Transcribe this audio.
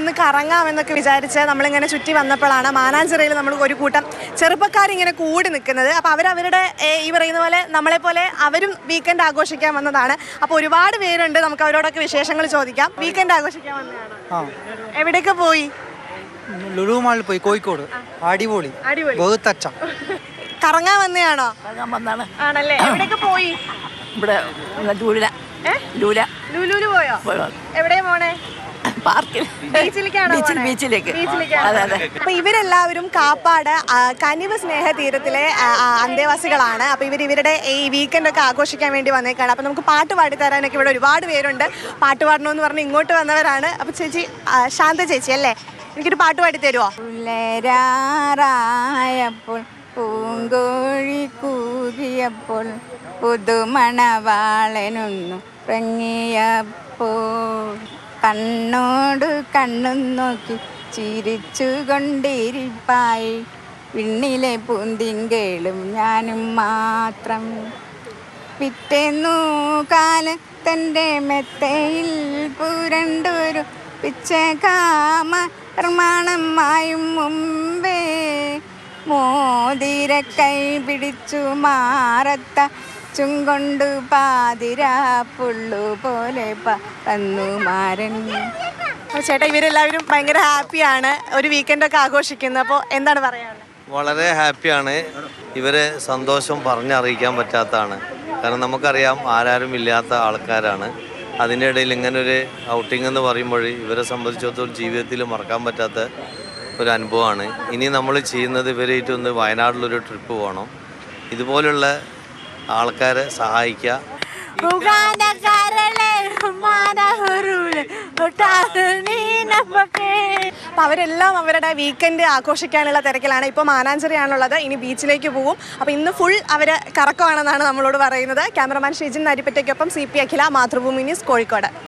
ഒന്ന് കറങ്ങാമെന്നൊക്കെ വിചാരിച്ച് നമ്മളിങ്ങനെ ചുറ്റി വന്നപ്പോഴാണ് മാനാഞ്ചിറയിൽ നമ്മൾ ഒരു കൂട്ടം ചെറുപ്പക്കാരിങ്ങനെ കൂടി നിൽക്കുന്നത്. അപ്പോൾ അവരവരുടെ ഈ പറയുന്ന പോലെ നമ്മളെപ്പോലെ അവരും വീക്കെൻഡ് ആഘോഷിക്കാൻ വന്നതാണ്. അപ്പോൾ ഒരുപാട് പേരുണ്ട്, നമുക്ക് അവരോടൊക്കെ വിശേഷങ്ങൾ ചോദിക്കാം. വീക്കെൻഡ് ആഘോഷിക്കാൻ വന്നതാണ്. എവിടെയൊക്കെ പോയി? ലുലു മാളിൽ പോയി, കോഴിക്കോട്. അടിപൊളി, കറങ്ങാൻ വന്നതാണോ? ആണല്ലേ. എവിടെയൊക്കെ പോയി? ഇവിടെ ലുലുവില് പോയോ? എവിടെയാ പോണേ? ബീച്ചിലേക്ക്. അപ്പൊ ഇവരെല്ലാവരും കാപ്പാട് കനിവ് സ്നേഹതീരത്തിലെ അന്തേവാസികളാണ്. അപ്പൊ ഇവരുടെ ഈ വീക്കെൻഡ് ഒക്കെ ആഘോഷിക്കാൻ വേണ്ടി വന്നേക്കാണ്. അപ്പൊ നമുക്ക് പാട്ട് പാടിത്തരാനൊക്കെ ഇവിടെ ഒരുപാട് പേരുണ്ട്. പാട്ട് പാടണമെന്ന് പറഞ്ഞ് ഇങ്ങോട്ട് വന്നവരാണ്. അപ്പൊ ചേച്ചി, ശാന്ത ചേച്ചി അല്ലേ, എനിക്കൊരു പാട്ട് പാടി തരുമോ? പുലരാറായപ്പോൾ പൂങ്കോഴി കൂകിയപ്പോൾ പുതുമണവാളനൊന്നു ഉറങ്ങിയപ്പോൾ കണ്ണോട് കണ്ണും നോക്കി ചിരിച്ചുകൊണ്ടിരിപ്പായി വിണ്ണിലെ പൂന്തിങ്കളും ഞാനും മാത്രം. പിറ്റേന്നു കാലത്തെൻ്റെ മെത്തയിൽ പുരണ്ടൊരു പിച്ചകാമ നിർമ്മാണമായും മുമ്പേ മോതിരക്കൈ പിടിച്ചു മാറത്ത ചുങ്കൊണ്ടു പാതിരാ പുള്ളു പോലെ പറന്നുമാരൻ. ചേട്ടാ, ഇവരെല്ലാവരും ഭയങ്കര ഹാപ്പിയാണ് ഒരു വീക്കെൻഡൊക്കെ ആഘോഷിക്കുന്നത്. അപ്പോൾ എന്താണ് പറയാനുള്ളത്? വളരെ ഹാപ്പിയാണ്. ഇവരെ സന്തോഷം പറഞ്ഞറിയിക്കാൻ പറ്റാത്തതാണ്. കാരണം നമുക്കറിയാം ആരാരും ഇല്ലാത്ത ആൾക്കാരാണ്. അതിൻ്റെ ഇടയിൽ ഇങ്ങനൊരു ഔട്ടിംഗ് എന്ന് പറയുമ്പോൾ ഇവരെ സംബന്ധിച്ചിടത്തോളം ജീവിതത്തിൽ മറക്കാൻ പറ്റാത്ത ഒരു അനുഭവമാണ്. ഇനി നമ്മൾ ചെയ്യുന്നത് ഇവരായിട്ടൊന്ന് വയനാട്ടിലൊരു ട്രിപ്പ് പോകണം. ഇതുപോലുള്ള ആൾക്കാരെ സഹായിക്കുക. അപ്പോൾ അവരെല്ലാം അവരുടെ വീക്കെൻഡ് ആഘോഷിക്കാനുള്ള തിരക്കിലാണ്. ഇപ്പോൾ മാനാഞ്ചിറയാണുള്ളത്, ഇനി ബീച്ചിലേക്ക് പോകും. അപ്പോൾ ഇന്ന് ഫുൾ അവർ കറക്കമാണെന്നാണ് നമ്മളോട് പറയുന്നത്. ക്യാമറമാൻ ഷിജിൻ നരിപ്പറ്റയ്ക്കൊപ്പം CP അഖില, മാതൃഭൂമി ന്യൂസ്, കോഴിക്കോട്.